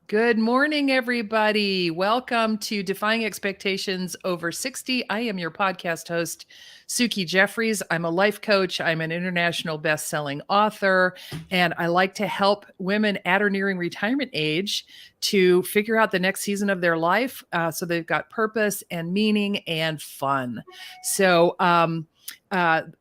Good morning, everybody. Welcome to Defying Expectations Over 60. I am your podcast host, Suki Jeffries. I'm a life coach. I'm an international best-selling author, and I like to help women at or nearing retirement age to figure out the next season of their life so they've got purpose and meaning and fun. So,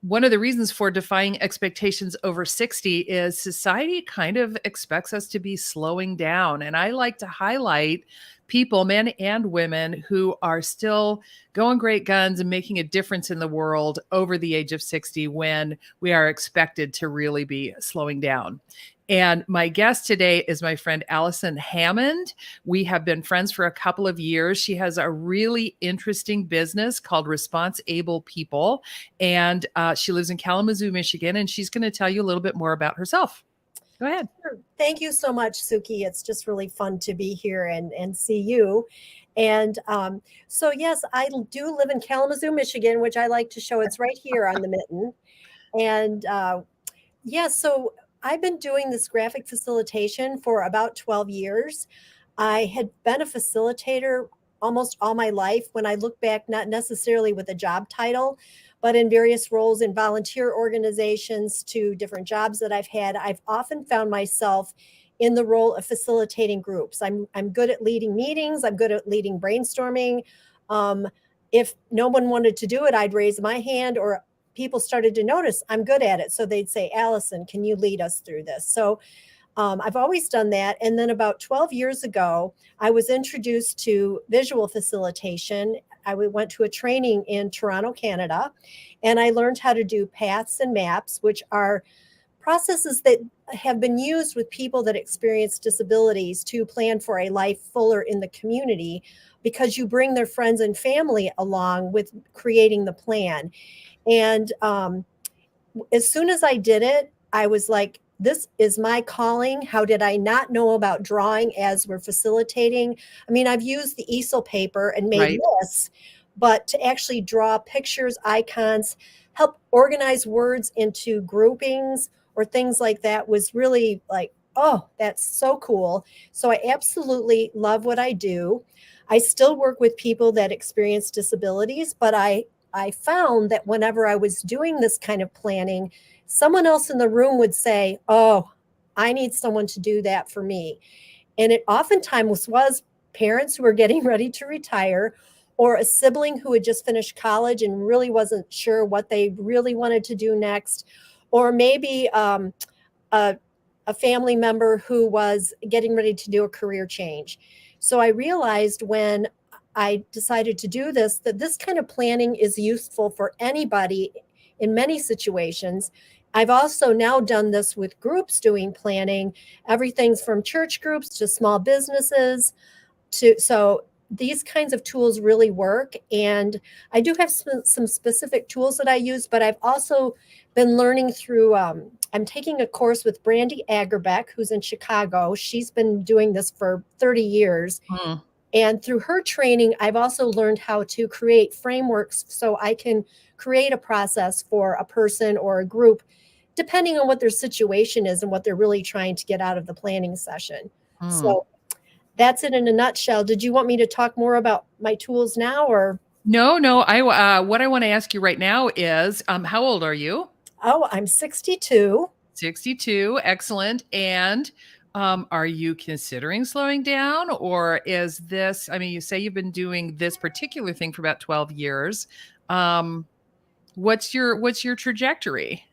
one of the reasons for defying expectations over 60 is society kind of expects us to be slowing down. And I like to highlight people, men and women, who are still going great guns and making a difference in the world over the age of 60 when we are expected to really be slowing down. And my guest today is my friend Allison Hammond. We have been friends for a couple of years. She has a really interesting business called ResponseAble People, and she lives in Kalamazoo, Michigan, and she's going to tell you a little bit more about herself. Go ahead. Sure. Thank you so much, Suki. It's just really fun to be here and see you. And so, yes, I do live in Kalamazoo, Michigan, which I like to show. It's right here on the mitten. And so I've been doing this graphic facilitation for about 12 years. I had been a facilitator almost all my life. When I look back, not necessarily with a job title, but in various roles in volunteer organizations to different jobs that I've had, I've often found myself in the role of facilitating groups. I'm good at leading meetings. I'm good at leading brainstorming. If no one wanted to do it, I'd raise my hand, or people started to notice I'm good at it. So they'd say, Allison, can you lead us through this? So I've always done that. And then about 12 years ago, I was introduced to visual facilitation. I went to a training in Toronto, Canada, and I learned how to do paths and maps, which are processes that have been used with people that experience disabilities to plan for a life fuller in the community, because you bring their friends and family along with creating the plan. And as soon as I did it, I was like, this is my calling. How did I not know about drawing as we're facilitating? I mean, I've used the easel paper and made lists, but to actually draw pictures, icons, help organize words into groupings or things like that was really like, oh, that's so cool. So I absolutely love what I do. I still work with people that experience disabilities, but I found that whenever I was doing this kind of planning, someone else in the room would say, oh, I need someone to do that for me. And it oftentimes was parents who were getting ready to retire, or a sibling who had just finished college and really wasn't sure what they really wanted to do next, or maybe a family member who was getting ready to do a career change. So I realized when I decided to do this, that this kind of planning is useful for anybody in many situations. I've also now done this with groups doing planning, everything from church groups to small businesses. So these kinds of tools really work. And I do have some specific tools that I use, but I've also been learning through, I'm taking a course with Brandy Agerbeck, who's in Chicago. She's been doing this for 30 years. And through her training, I've also learned how to create frameworks so I can create a process for a person or a group, depending on what their situation is and what they're really trying to get out of the planning session. So that's it in a nutshell. Did you want me to talk more about my tools now, or? No. What I want to ask you right now is, how old are you? Oh, I'm 62. 62. Excellent. And are you considering slowing down, or is this, I mean, you say you've been doing this particular thing for about 12 years. What's your trajectory?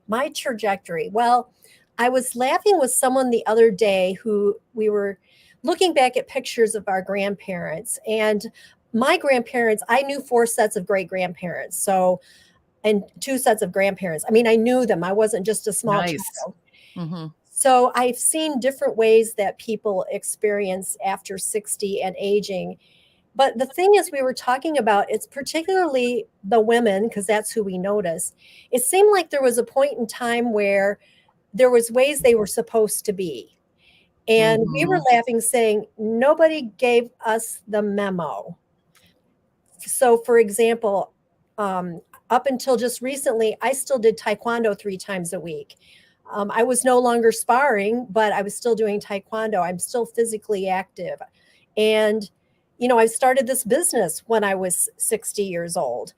My trajectory. Well, I was laughing with someone the other day who we were looking back at pictures of our grandparents, and my grandparents, I knew 4 sets of great grandparents. So, and 2 sets of grandparents. I mean, I knew them. I wasn't just a small child. Mm-hmm. So I've seen different ways that people experience after 60 and aging. But the thing is, we were talking about, it's particularly the women, because that's who we notice. It seemed like there was a point in time where there was ways they were supposed to be. And we were laughing, saying, nobody gave us the memo. So, for example, up until just recently, I still did Taekwondo 3 times a week. I was no longer sparring, but I was still doing taekwondo. I'm still physically active. And, I started this business when I was 60 years old.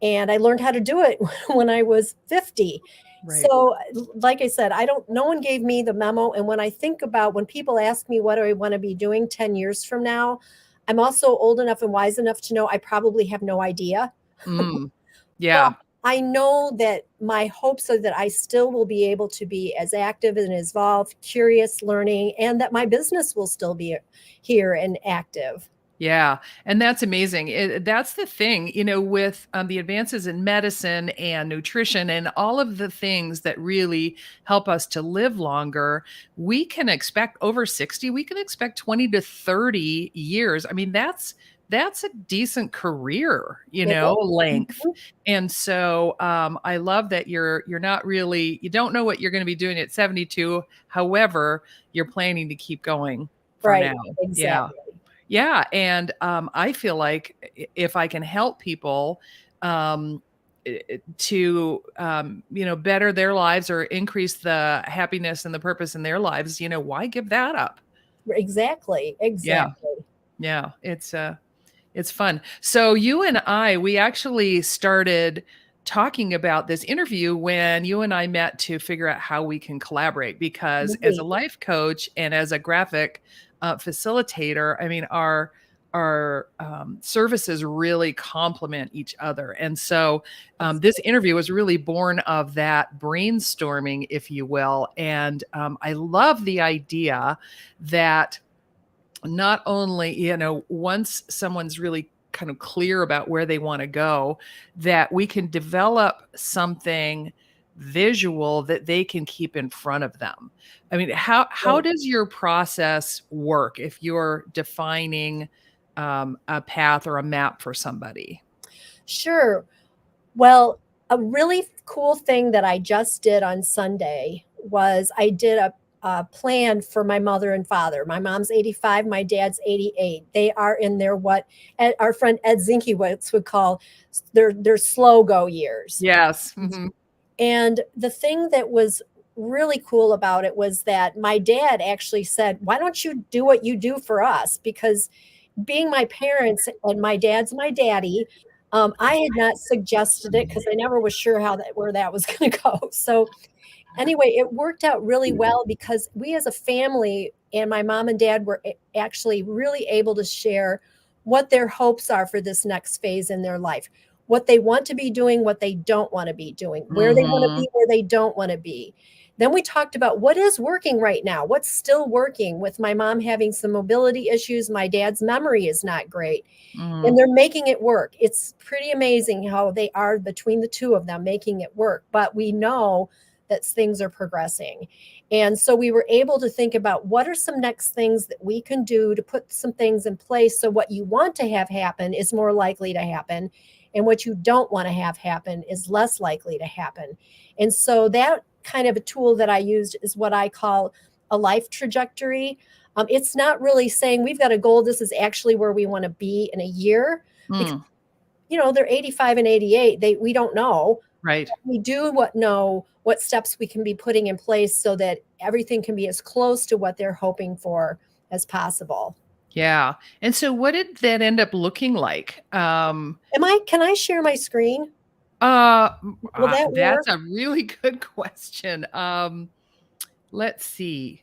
And I learned how to do it when I was 50. Right. So, like I said, no one gave me the memo. And when I think about when people ask me what do I want to be doing 10 years from now, I'm also old enough and wise enough to know I probably have no idea. Mm. But Yeah. I know that my hopes are that I still will be able to be as active and involved, curious, learning, and that my business will still be here and active. Yeah, and that's amazing. That's the thing, with the advances in medicine and nutrition and all of the things that really help us to live longer. We can expect over 60, we can expect 20 to 30 years. I mean, that's a decent career, It is. length. And so I love that you're not really, you don't know what you're going to be doing at 72. However, you're planning to keep going for Right, now. Yeah. exactly. Yeah, and I feel like if I can help people um, to better their lives or increase the happiness and the purpose in their lives, why give that up? Exactly, Yeah, exactly. yeah, it's fun. So you and we actually started talking about this interview when you and I met to figure out how we can collaborate because as a Right. life coach and as a graphic facilitator, I mean our services really complement each other. And so this interview was really born of that brainstorming, if you will. And I love the idea that not only, once someone's really kind of clear about where they want to go, that we can develop something visual that they can keep in front of them. I mean, how Right. does your process work if you're defining a path or a map for somebody? Sure. Well, a really cool thing that I just did on Sunday was I did a plan for my mother and father. My mom's 85, my dad's 88. They are in their our friend Ed Zinkiewicz would call their slow go years. Yes. Hmm. And the thing that was really cool about it was that my dad actually said, "Why don't you do what you do for us?" Because being my parents and my dad's my daddy, I had not suggested it because I never was sure where that was going to go. So anyway, it worked out really well because we as a family and my mom and dad were actually really able to share what their hopes are for this next phase in their life, what they want to be doing, what they don't want to be doing, where they want to Hmm. be, where they don't want to be. Then we talked about what is working right now, what's still working with my mom having some mobility issues. My dad's memory is not great and Hmm. they're making it work. It's pretty amazing how they are between the two of them making it work. But we know that things are progressing. And so we were able to think about what are some next things that we can do to put some things in place so what you want to have happen is more likely to happen. And what you don't want to have happen is less likely to happen. And so that kind of a tool that I used is what I call a life trajectory. It's not really saying we've got a goal. This is actually where we want to be in a year because, Mm. they're 85 and 88. We don't know. Right. We do know what steps we can be putting in place so that everything can be as close to what they're hoping for as possible. Yeah. And so what did that end up looking like? Can I share my screen? Uh, Will that work? that's a really good question. Let's see.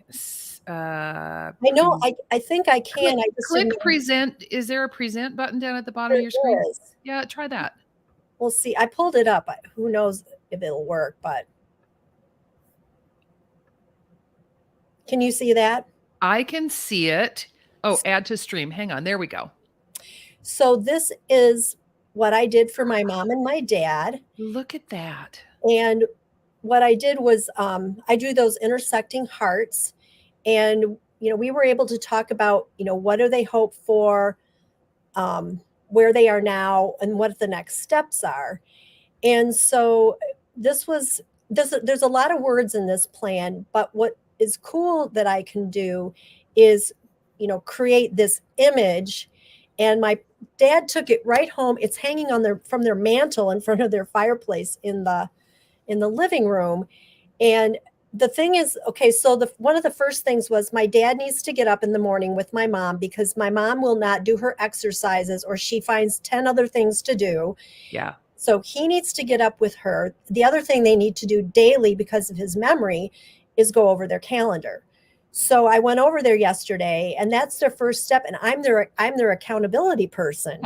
I know I think I Click can. I just didn't click know. present. Is there a present button down at the bottom There of your screen? is. Yeah, try that. We'll see. I pulled it up. Who knows if it'll work, but can you see that? I can see it. Oh, add to stream. Hang on. There we go. So this is what I did for my mom and my dad. Look at that. And what I did was I drew those intersecting hearts. And, we were able to talk about, what do they hope for, where they are now, and what the next steps are. And so there's a lot of words in this plan, but what is cool that I can do is, create this image. And my dad took it right home. It's hanging from their mantle in front of their fireplace in the living room. And the thing is, okay, so one of the first things was my dad needs to get up in the morning with my mom because my mom will not do her exercises or she finds 10 other things to do. Yeah. So he needs to get up with her. The other thing they need to do daily because of his memory is go over their calendar. So I went over there yesterday and that's their first step and I'm their accountability person.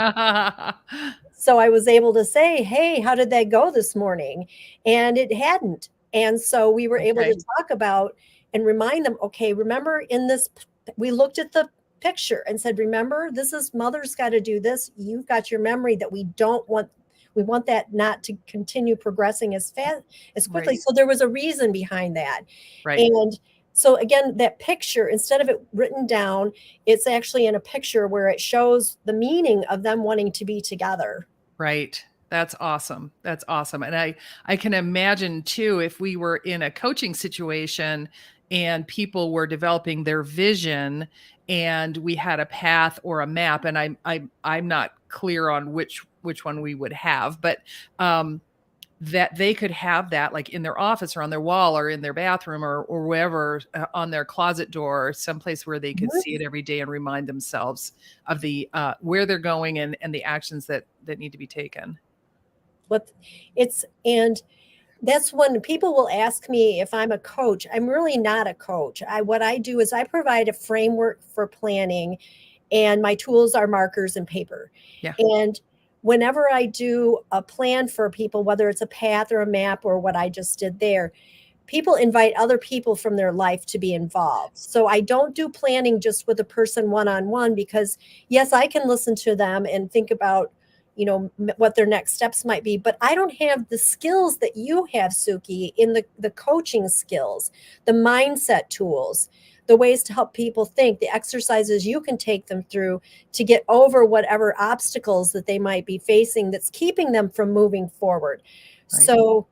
So I was able to say, "Hey, how did that go this morning?" And it hadn't. And so we were able to Okay. talk about and remind them, "Okay, remember in this we looked at the picture and said, "Remember, this is mother's got to do this. You've got your memory that we want that not to continue progressing as fast as quickly." Right. So there was a reason behind that. Right. And so again, that picture, instead of it written down, it's actually in a picture where it shows the meaning of them wanting to be together. Right. That's awesome. That's awesome. And I can imagine too, if we were in a coaching situation and people were developing their vision and we had a path or a map, and I'm not clear on which one we would have, but that they could have that like in their office or on their wall or in their bathroom or wherever, on their closet door, someplace where they could see it every day and remind themselves of the where they're going and the actions that need to be taken. What it's and that's when people will ask me if I'm a coach. I'm really not a coach. What I do is I provide a framework for planning and my tools are markers and paper. Yeah. And whenever I do a plan for people, whether it's a path or a map or what I just did there, people invite other people from their life to be involved. So I don't do planning just with a person one-on-one because yes, I can listen to them and think about, what their next steps might be, but I don't have the skills that you have, Suki, in the coaching skills, the mindset tools, the ways to help people think, the exercises you can take them through to get over whatever obstacles that they might be facing that's keeping them from moving forward. Right. So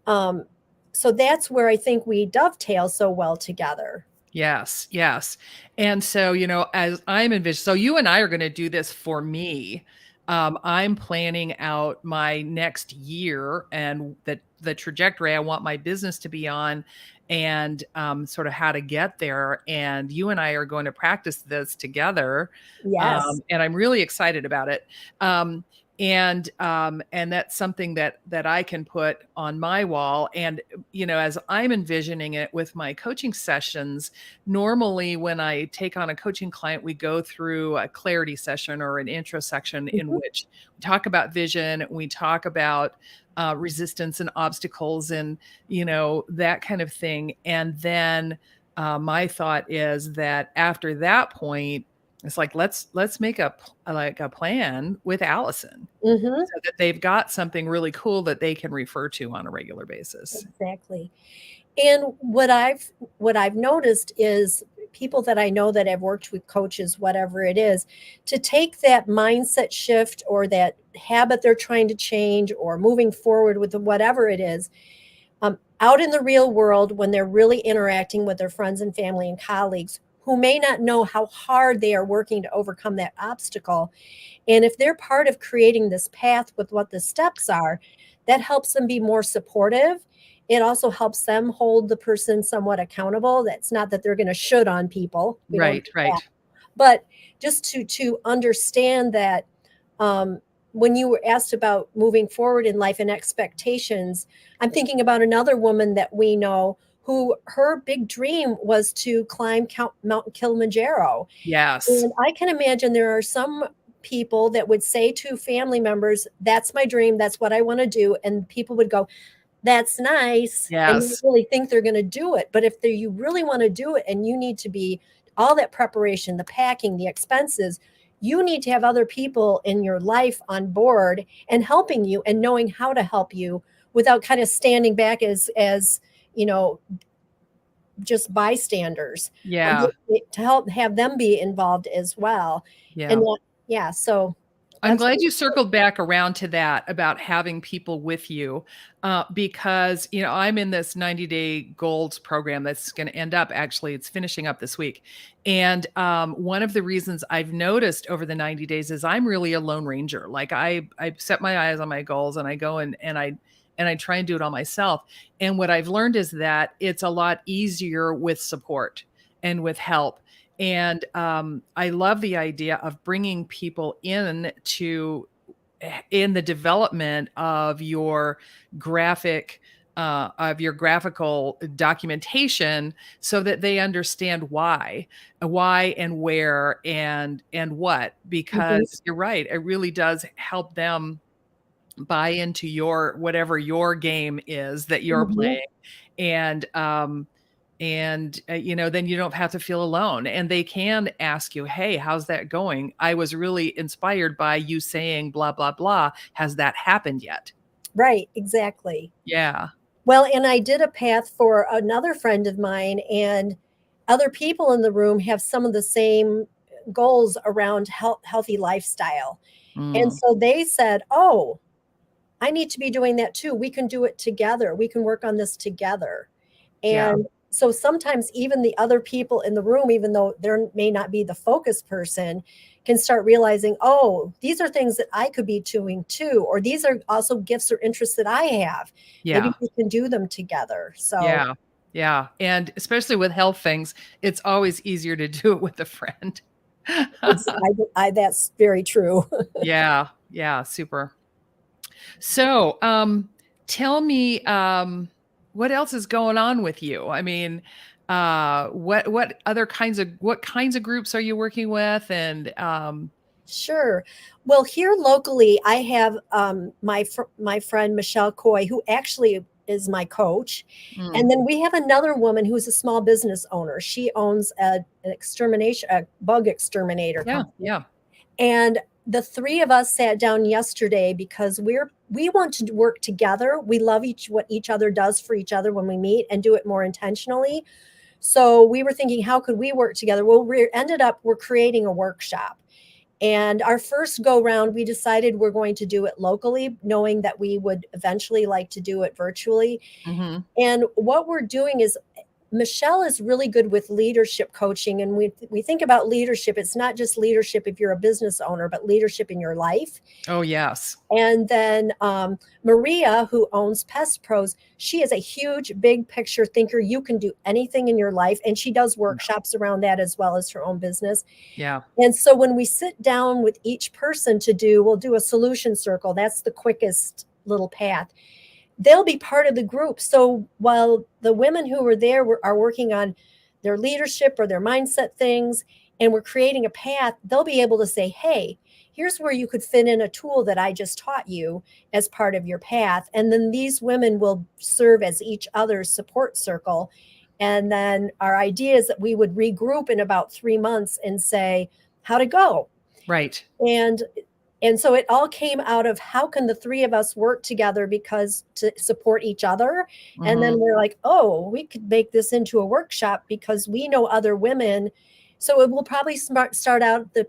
um, so that's where I think we dovetail so well together. Yes. Yes. And so, as I'm envisioning, so you and I are going to do this for me. I'm planning out my next year and the trajectory I want my business to be on and sort of how to get there. And you and I are going to practice this together. Yes. And I'm really excited about it. Um, and that's something that I can put on my wall. And as I'm envisioning it with my coaching sessions, normally when I take on a coaching client, we go through a clarity session or an intro section in Mhm. which we talk about vision, we talk about resistance and obstacles and that kind of thing. And then my thought is that after that point, it's like let's make a plan with Allison Mhm. so that they've got something really cool that they can refer to on a regular basis. Exactly. And what I've noticed is people that I know that have worked with coaches, whatever it is, to take that mindset shift or that habit they're trying to change or moving forward with whatever it is, out in the real world when they're really interacting with their friends and family and colleagues who may not know how hard they are working to overcome that obstacle. And if they're part of creating this path with what the steps are, that helps them be more supportive. It also helps them hold the person somewhat accountable. That's not that they're going to should on people. We don't Right, do that. right. But just to understand that when you were asked about moving forward in life and expectations, I'm thinking about another woman that we know who her big dream was to climb Mount Kilimanjaro. Yes. And I can imagine there are some people that would say to family members, "That's my dream. That's what I want to do." And people would go, "That's nice." And you Yes. really think they're going to do it. But if you really want to do it and you need to be all that preparation, the packing, the expenses, you need to have other people in your life on board and helping you and knowing how to help you without kind of standing back as you know just bystanders, Yeah. to help have them be involved as well. And Yeah. yeah, so I'm that's glad you circled back around to that about having people with you, because I'm in this 90-day goals program that's going to end up. Actually, it's finishing up this week, and one of the reasons I've noticed over the 90 days is I'm really a lone ranger. Like I set my eyes on my goals, and I go and and I try and do it all myself. And what I've learned is that it's a lot easier with support and with help. And I love the idea of bringing people in the development of your graphical documentation, so that they understand why and where and what, because you're right, it really does help them buy into whatever your game is that you're playing. And then you don't have to feel alone, and they can ask you, hey, how's that going? I was really inspired by you saying blah blah blah. Has that happened yet? Right, exactly. Yeah. Well, and I did a path for another friend of mine, and other people in the room have some of the same goals around healthy lifestyle. And Mm. so they said, oh, I need to be doing that too. We can do it together. We can work on this together. Yeah. And so sometimes even the other people in the room, even though there may not be the focus person, can start realizing, oh, these are things that I could be doing too, or these are also gifts or interests that I have. Yeah. Maybe we can do them together. So Yeah. Yeah. And especially with health things, it's always easier to do it with a friend. that's very true. Yeah. Yeah. Super. So, tell me, what else is going on with you? I mean, what kinds of groups are you working with? And, Sure. Well, here locally, I have my friend Michelle Coy, who actually is my coach, and mm, then we have another woman who's a small business owner. She owns a bug exterminator yeah, company, yeah. and the three of us sat down yesterday because we want to work together. We love what each other does for each other when we meet, and do it more intentionally. So we were thinking, how could we work together? Well, we're creating a workshop. And our first go round, we decided we're going to do it locally, knowing that we would eventually like to do it virtually. Hmm. And what we're doing is, Michelle is really good with leadership coaching. And we think about leadership. It's not just leadership if you're a business owner, but leadership in your life. Oh, yes. And then Maria, who owns Pest Pros, she is a huge, big picture thinker. You can do anything in your life. And she does workshops around that as well as her own business. Yeah. And so when we sit down with each person we'll do a solution circle. That's the quickest little path. They'll be part of the group. So while the women who are there are working on their leadership or their mindset things, and we're creating a path, they'll be able to say, hey, here's where you could fit in a tool that I just taught you as part of your path. And then these women will serve as each other's support circle. And then our idea is that we would regroup in about 3 months and say, how to go. Right. And so it all came out of, how can the three of us work together because to support each other. And Hmm. then we're like, oh, we could make this into a workshop because we know other women. So it will probably start out, the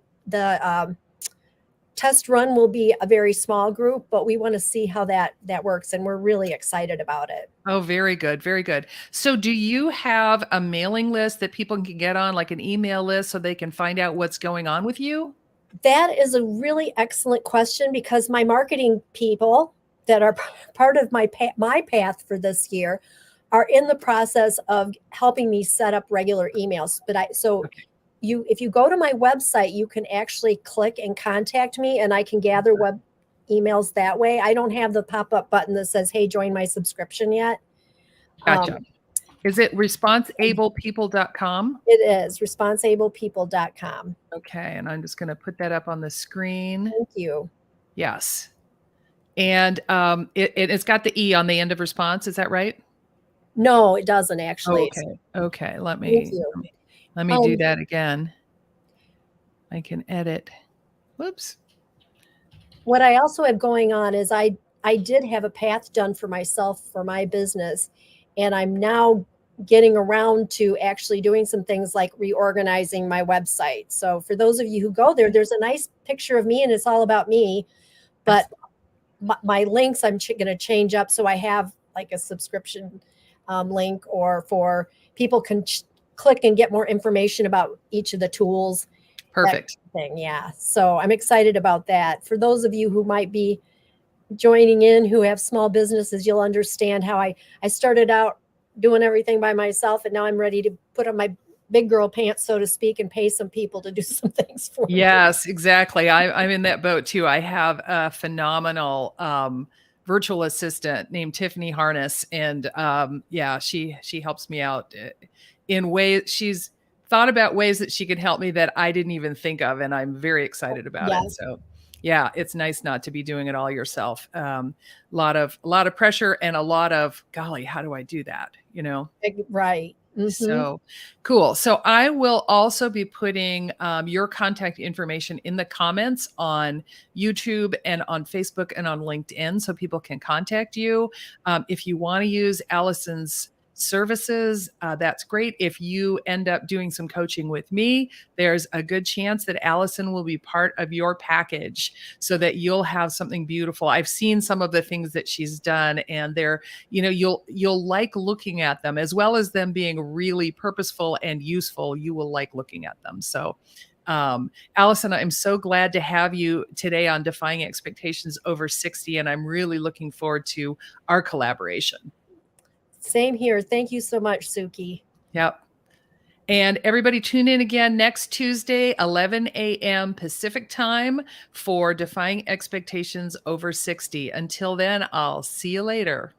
test run will be a very small group, but we want to see how that works, and we're really excited about it. Oh, very good. Very good. So do you have a mailing list that people can get on, like an email list, so they can find out what's going on with you? That is a really excellent question, because my marketing people that are part of my path for this year are in the process of helping me set up regular emails. Okay. If you go to my website, you can actually click and contact me, and I can gather web emails that way. I don't have the pop-up button that says, hey, join my subscription yet. Gotcha. Is it responseablepeople.com? It is responseablepeople.com. Okay. And I'm just going to put that up on the screen. Thank you. Yes. And it's got the E on the end of response. Is that right? No, it doesn't Oh, actually. okay. Okay. Let Thank me you. let me do that again. I can edit. Whoops. What I also have going on is I did have a path done for myself for my business, and I'm now getting around to actually doing some things like reorganizing my website. So for those of you who go there, there's a nice picture of me, and it's all about me, but my links I'm going to change up, so I have like a subscription link, or for people can click and get more information about each of the tools. That Perfect. thing. Yeah. So I'm excited about that. For those of you who might be joining in who have small businesses, you'll understand how I started out doing everything by myself, and now I'm ready to put on my big girl pants, so to speak, and pay some people to do some things for me. Yes, exactly. I'm in that boat too. I have a phenomenal virtual assistant named Tiffany Harness, and yeah, she helps me out in ways. She's thought about ways that she can help me that I didn't even think of, and I'm very excited about it. Yes, So, yeah, it's nice not to be doing it all yourself. A lot of pressure and a lot of golly, how do I do that? right. Hmm. So cool. So I will also be putting your contact information in the comments on YouTube and on Facebook and on LinkedIn so people can contact you. If you want to use Allison's services, that's great. If you end up doing some coaching with me, there's a good chance that Allison will be part of your package so that you'll have something beautiful. I've seen some of the things that she's done, and they're you'll like looking at them, as well as them being really purposeful and useful. You will like looking at them. So Allison, I'm so glad to have you today on Defying Expectations Over 60, and I'm really looking forward to our collaboration. Same here. Thank you so much, Suki. Yep. And everybody tune in again next Tuesday, 11 a.m. Pacific time for Defying Expectations Over 60. Until then, I'll see you later.